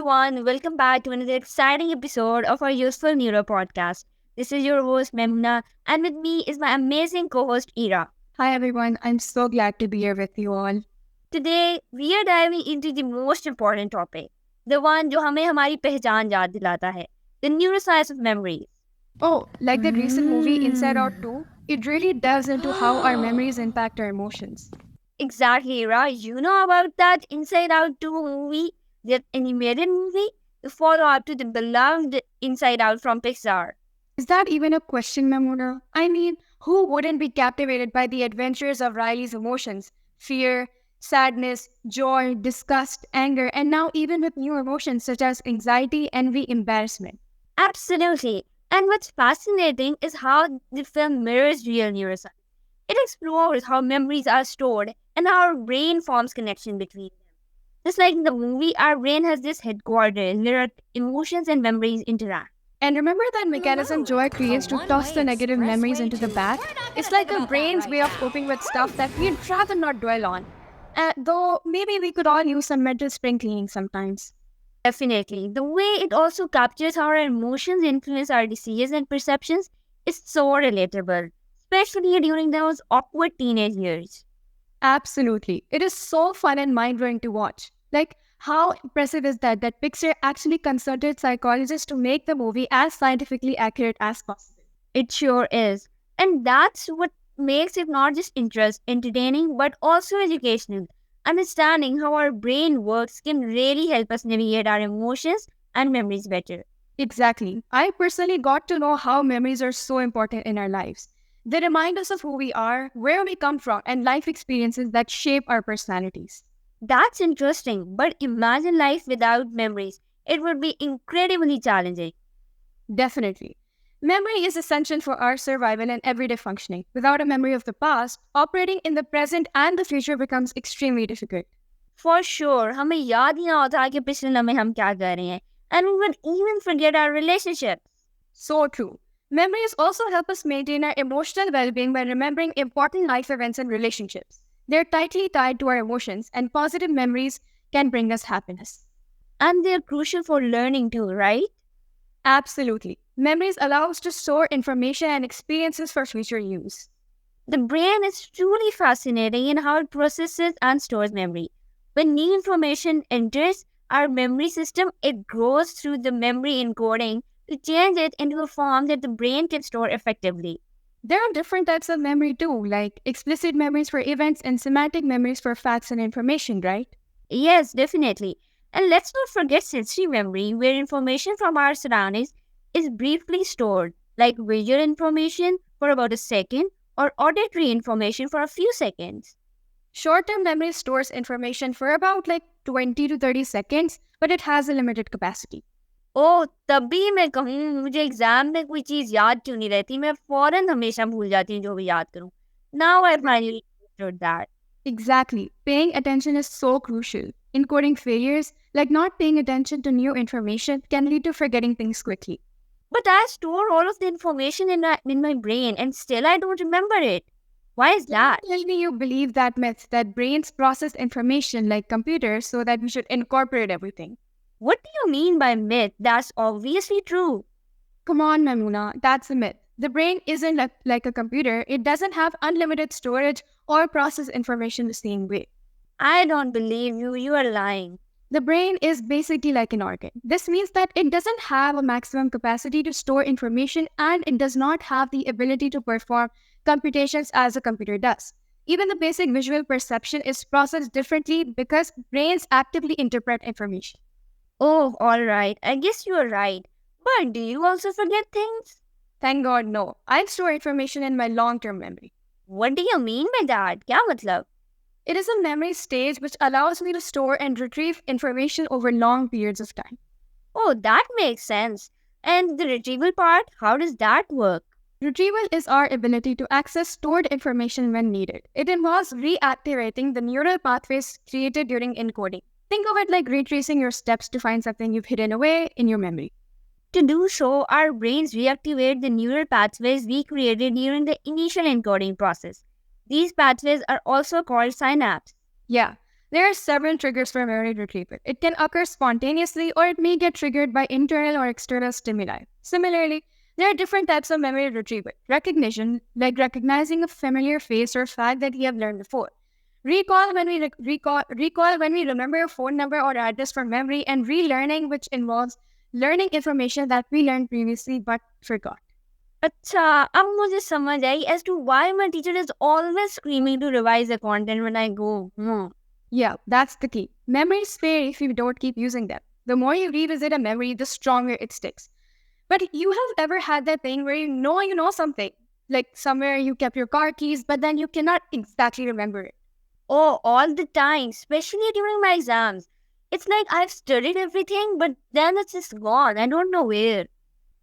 everyone, welcome back to another exciting episode of our Youth4Neuro Podcast. This is your host Mamoona, and with me is my amazing co-host Eira. Hi everyone, I'm so glad to be here with you all. Today, we are diving into the most important topic, the one जो हमें हमारी पहचान याद दिलाता है, the neuroscience of memories. Oh, like that recent movie Inside Out 2, it really delves into how our memories impact our emotions. Exactly, Eira. You know about that Inside Out 2 movie, that animated movie, the follow-up to the beloved Inside Out from Pixar. Is that even a question, Mamoona? I mean, who wouldn't be captivated by the adventures of Riley's emotions? Fear, sadness, joy, disgust, anger, and now even with new emotions such as anxiety, envy, embarrassment. Absolutely. And what's fascinating is how the film mirrors real neuroscience. It explores how memories are stored and how our brain forms connection between them. Just like in the movie, our brain has this headquarters where our emotions and memories interact. And remember that mechanism Joy creates to toss the negative memories into the back? It's like our brain's way of coping with stuff that we'd rather not dwell on. Though maybe we could all use some mental spring cleaning sometimes. Definitely. The way it also captures how our emotions influence our decisions and perceptions is so relatable, especially during those awkward teenage years. Absolutely. It is so fun and mind-blowing to watch. Like, how impressive is that Pixar actually consulted psychologists to make the movie as scientifically accurate as possible. It sure is. And that's what makes it not just entertaining, but also educational. Understanding how our brain works can really help us navigate our emotions and memories better. Exactly. I personally got to know how memories are so important in our lives. They remind us of who we are, where we come from, and life experiences that shape our personalities. That's interesting, but imagine life without memories. It would be incredibly challenging. Definitely. Memory is essential for our survival and everyday functioning. Without a memory of the past, operating in the present and the future becomes extremely difficult. For sure, हमें याद ही ना होता कि पिछले लम्हे हम क्या कर रहे हैं. And we would even forget our relationships. So true. Memories also help us maintain our emotional well-being by remembering important life events and relationships. They're tightly tied to our emotions, and positive memories can bring us happiness. And they're crucial for learning too, right? Absolutely. Memories allow us to store information and experiences for future use. The brain is truly fascinating in how it processes and stores memory. When new information enters our memory system, it goes through the memory encoding to change it into a form that the brain can store effectively. There are different types of memory too, like explicit memories for events and semantic memories for facts and information, right? Yes, definitely. And let's not forget sensory memory, where information from our surroundings is briefly stored, like visual information for about a second or auditory information for a few seconds. Short-term memory stores information for about 20 to 30 seconds, but it has a limited capacity. ओह तभी मैं कहूँ मुझे exam में कोई चीज़ याद क्यों नहीं रहती मैं फौरन हमेशा भूल जाती हूँ जो भी याद करूँ. Now I finally understood that. Exactly. Paying attention is so crucial. Encoding failures, like not paying attention to new information, can lead to forgetting things quickly. But I store all of the information in my brain and still I don't remember it. Why is that? Tell me you believe that myth that brains process information like computers so that we should incorporate everything. What do you mean by myth? That's obviously true. Come on, Mamoona, that's a myth. The brain isn't like a computer. It doesn't have unlimited storage or process information the same way. I don't believe you. You are lying. The brain is basically like an organ. This means that it doesn't have a maximum capacity to store information and it does not have the ability to perform computations as a computer does. Even the basic visual perception is processed differently because brains actively interpret information. Oh, alright. I guess you are right. But do you also forget things? Thank God, no. I store information in my long-term memory. What do you mean by that? क्या मतलब? It is a memory stage which allows me to store and retrieve information over long periods of time. Oh, that makes sense. And the retrieval part, how does that work? Retrieval is our ability to access stored information when needed. It involves reactivating the neural pathways created during encoding. Think of it like retracing your steps to find something you've hidden away in your memory. To do so, our brains reactivate the neural pathways we created during the initial encoding process. These pathways are also called synapses. Yeah, There are several triggers for memory retrieval. It can occur spontaneously or it may get triggered by internal or external stimuli. Similarly, there are different types of memory retrieval. Recognition, like recognizing a familiar face or fact that we have learned before. Recall when we recall when we remember a phone number or address from memory, and relearning, which involves learning information that we learned previously but forgot. अच्छा, अब मुझे समझ आई as to why my teacher is always screaming to revise the content when I go home. Yeah, that's the key. Memories fade if you don't keep using them. The more you revisit a memory, the stronger it sticks. But you have ever had that thing where you know something, like somewhere you kept your car keys, but then you cannot exactly remember it. Oh, all the time, especially during my exams. It's like I've studied everything, but then it's just gone. I don't know where.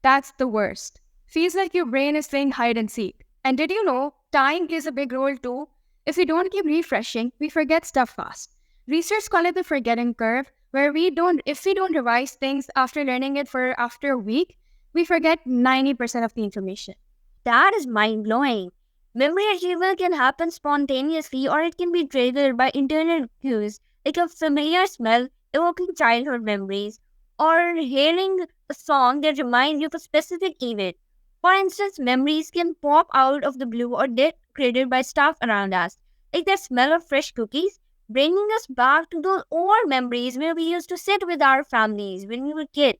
That's the worst. Feels like your brain is playing hide and seek. And did you know time plays a big role too? If we don't keep refreshing, we forget stuff fast. Research call it the forgetting curve, where if we don't revise things after learning it for after a week, we forget 90% of the information. That is mind blowing. Memory retrieval can happen spontaneously or it can be triggered by internal cues like a familiar smell evoking childhood memories or hearing a song that reminds you of a specific event. For instance, memories can pop out of the blue or get created by stuff around us, like the smell of fresh cookies, bringing us back to those old memories where we used to sit with our families when we were kids.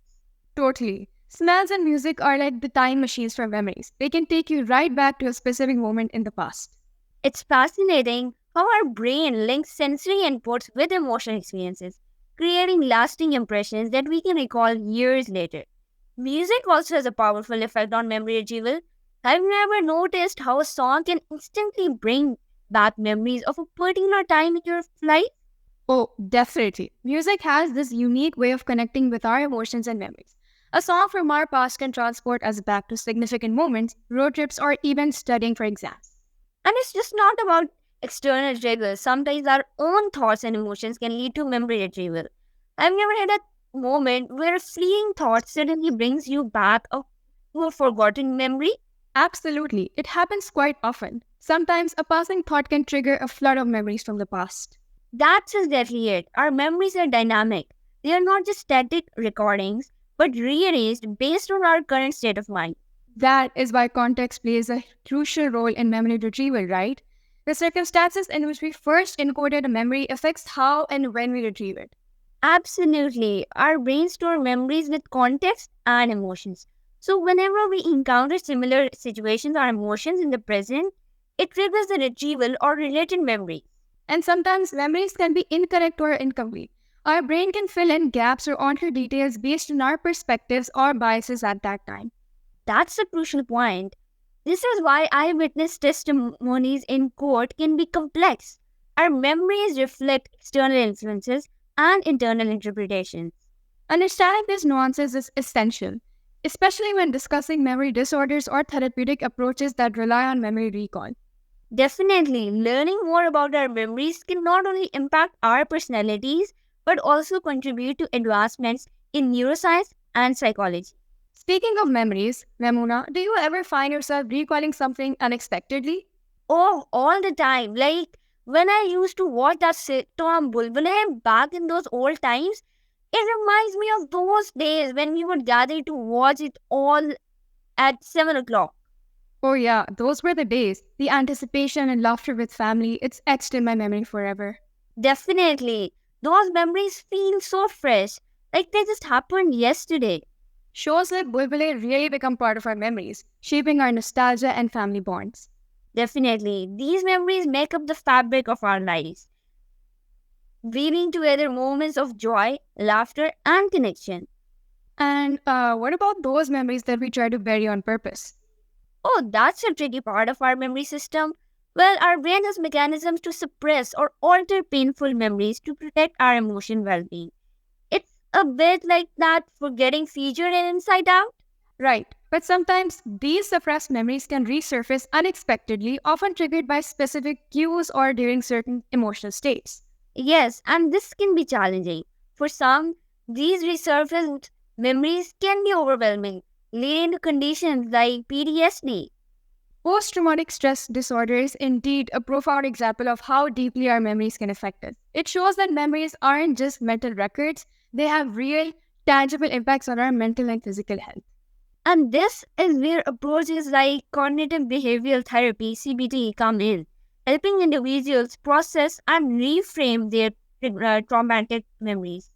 Totally. Smells and music are like the time machines for memories. They can take you right back to a specific moment in the past. It's fascinating how our brain links sensory inputs with emotional experiences, creating lasting impressions that we can recall years later. Music also has a powerful effect on memory retrieval. Have you ever noticed how a song can instantly bring back memories of a particular time in your life? Oh, definitely. Music has this unique way of connecting with our emotions and memories. A song from our past can transport us back to significant moments, road trips, or even studying for exams. And it's just not about external triggers. Sometimes our own thoughts and emotions can lead to memory retrieval. Have you ever had a moment where a fleeting thought suddenly brings you back to a forgotten memory? Absolutely. It happens quite often. Sometimes a passing thought can trigger a flood of memories from the past. That's exactly it. Our memories are dynamic. They are not just static recordings, but rearranged based on our current state of mind. That is why context plays a crucial role in memory retrieval, right? The circumstances in which we first encoded a memory affects how and when we retrieve it. Absolutely. Our brains store memories with context and emotions. So, whenever we encounter similar situations or emotions in the present, it triggers the retrieval or related memory. And sometimes memories can be incorrect or incomplete. Our brain can fill in gaps or alter details based on our perspectives or biases at that time. That's a crucial point. This is why eyewitness testimonies in court can be complex. Our memories reflect external influences and internal interpretations. Understanding these nuances is essential, especially when discussing memory disorders or therapeutic approaches that rely on memory recall. Definitely, learning more about our memories can not only impact our personalities but also contribute to advancements in neuroscience and psychology. Speaking of memories, Mamoona, do you ever find yourself recalling something unexpectedly? Oh, all the time. Like when I used to watch that sitcom Bulbul back in those old times, it reminds me of those days when we would gather to watch it all at 7 o'clock. Oh yeah, those were the days. The anticipation and laughter with family, it's etched in my memory forever. Definitely. Those memories feel so fresh, like they just happened yesterday. Shows like Bulbul really become part of our memories, shaping our nostalgia and family bonds. Definitely. These memories make up the fabric of our lives, weaving together moments of joy, laughter, and connection. And what about those memories that we try to bury on purpose? Oh, that's a tricky part of our memory system. Well, our brain has mechanisms to suppress or alter painful memories to protect our emotional well being. It's a bit like that forgetting feature in Inside Out. Right, but sometimes these suppressed memories can resurface unexpectedly, often triggered by specific cues or during certain emotional states. Yes, and this can be challenging. For some, these resurfaced memories can be overwhelming, leading to conditions like PTSD. Post-traumatic stress disorder is indeed a profound example of how deeply our memories can affect us. It shows that memories aren't just mental records, they have real, tangible impacts on our mental and physical health. And this is where approaches like cognitive behavioral therapy, CBT, come in, helping individuals process and reframe their traumatic memories.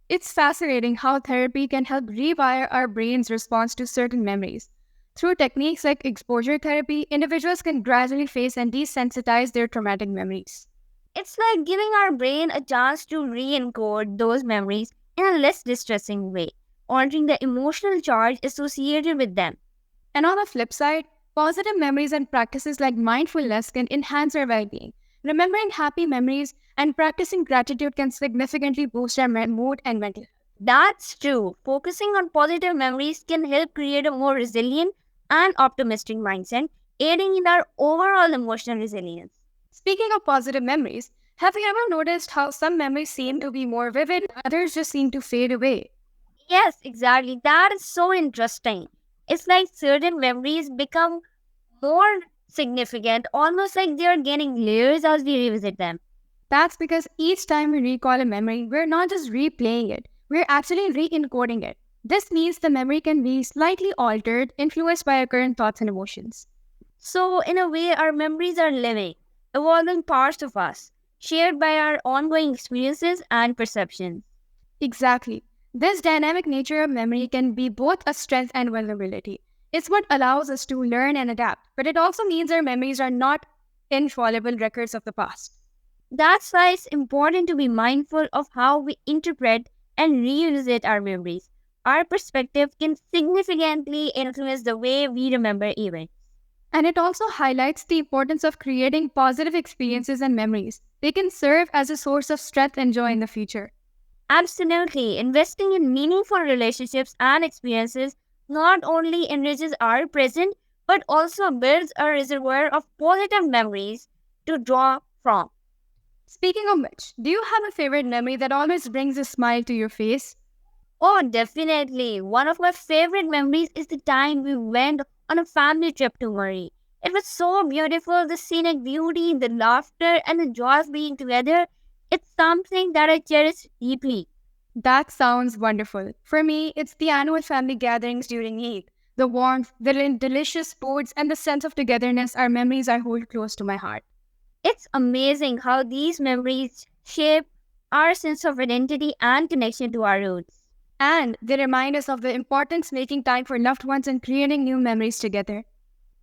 It's fascinating how therapy can help rewire our brain's response to certain memories. Through techniques like exposure therapy, individuals can gradually face and desensitize their traumatic memories. It's like giving our brain a chance to re encode those memories in a less distressing way, altering the emotional charge associated with them. And on the flip side, positive memories and practices like mindfulness can enhance our well being. Remembering happy memories and practicing gratitude can significantly boost our mood and mental health. That's true. Focusing on positive memories can help create a more resilient and optimistic mindset, aiding in our overall emotional resilience. Speaking of positive memories, have you ever noticed how some memories seem to be more vivid, others just seem to fade away? Yes, exactly. That is so interesting. It's like certain memories become more significant, almost like they are gaining layers as we revisit them. That's because each time we recall a memory, we're not just replaying it, we're actually re encoding it. This means the memory can be slightly altered, influenced by our current thoughts and emotions. So, in a way, our memories are living, evolving parts of us, shared by our ongoing experiences and perceptions. Exactly. This dynamic nature of memory can be both a strength and vulnerability. It's what allows us to learn and adapt, but it also means our memories are not infallible records of the past. That's why it's important to be mindful of how we interpret and revisit our memories. Our perspective can significantly influence the way we remember events. And it also highlights the importance of creating positive experiences and memories. They can serve as a source of strength and joy in the future. Absolutely, investing in meaningful relationships and experiences not only enriches our present but also builds a reservoir of positive memories to draw from. Speaking of which, do you have a favorite memory that always brings a smile to your face? Oh, definitely. One of my favorite memories is the time we went on a family trip to Murray. It was so beautiful, the scenic beauty, the laughter, and the joy of being together. It's something that I cherish deeply. That sounds wonderful. For me, it's the annual family gatherings during Eid. The warmth, the delicious foods, and the sense of togetherness are memories I hold close to my heart. It's amazing how these memories shape our sense of identity and connection to our roots. And they remind us of the importance making time for loved ones and creating new memories together.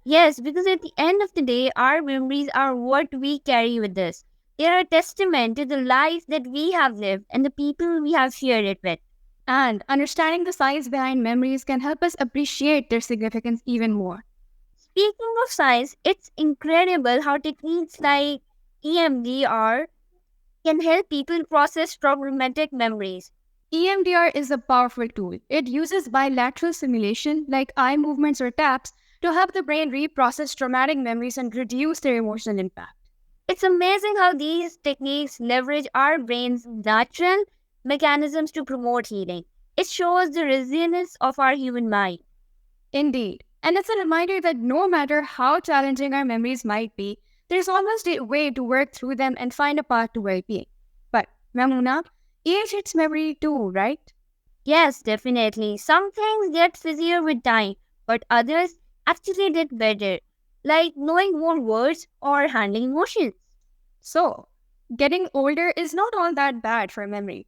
Yes, because at the end of the day, our memories are what we carry with us. They are a testament to the life that we have lived and the people we have shared it with. And understanding the science behind memories can help us appreciate their significance even more. Speaking of science, it's incredible how techniques like EMDR can help people process traumatic memories. EMDR is a powerful tool. It uses bilateral simulation, like eye movements or taps, to help the brain reprocess traumatic memories and reduce their emotional impact. It's amazing how these techniques leverage our brain's natural mechanisms to promote healing. It shows the resilience of our human mind. Indeed. And it's a reminder that no matter how challenging our memories might be, there's always a way to work through them and find a path to well being. But, Mamoona, age hits memory too, right? Yes, definitely. Some things get easier with time, but others actually get better, like knowing more words or handling emotions. So, getting older is not all that bad for memory.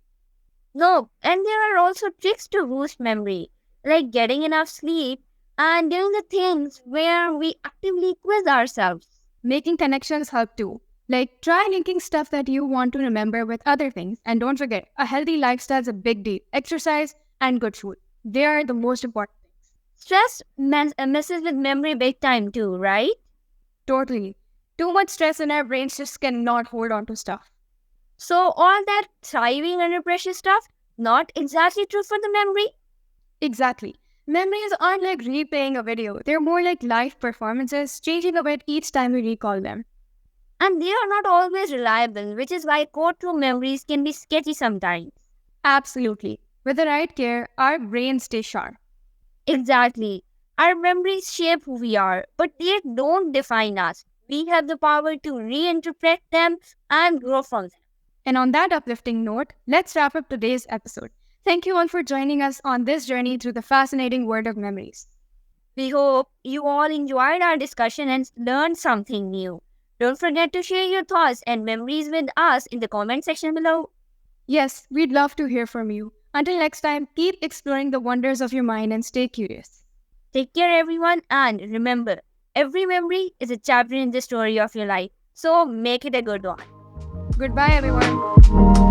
No, and there are also tricks to boost memory, like getting enough sleep and doing the things where we actively quiz ourselves. Making connections help too. Like, try linking stuff that you want to remember with other things. And don't forget, a healthy lifestyle is a big deal. Exercise and good food. They are the most important things. Stress messes with memory big time too, right? Totally. Too much stress in our brains just cannot hold on to stuff. So all that thriving under pressure stuff, not exactly true for the memory. Exactly. Memories aren't like replaying a video. They're more like live performances, changing a bit each time we recall them. And they are not always reliable, which is why courtroom memories can be sketchy sometimes. Absolutely. With the right care, our brains stay sharp. Exactly. Our memories shape who we are, but they don't define us. We have the power to reinterpret them and grow from them. And on that uplifting note, let's wrap up today's episode. Thank you all for joining us on this journey through the fascinating world of memories. We hope you all enjoyed our discussion and learned something new. Don't forget to share your thoughts and memories with us in the comment section below. Yes, we'd love to hear from you. Until next time, keep exploring the wonders of your mind and stay curious. Take care, everyone, and remember, every memory is a chapter in the story of your life, so make it a good one. Goodbye, everyone.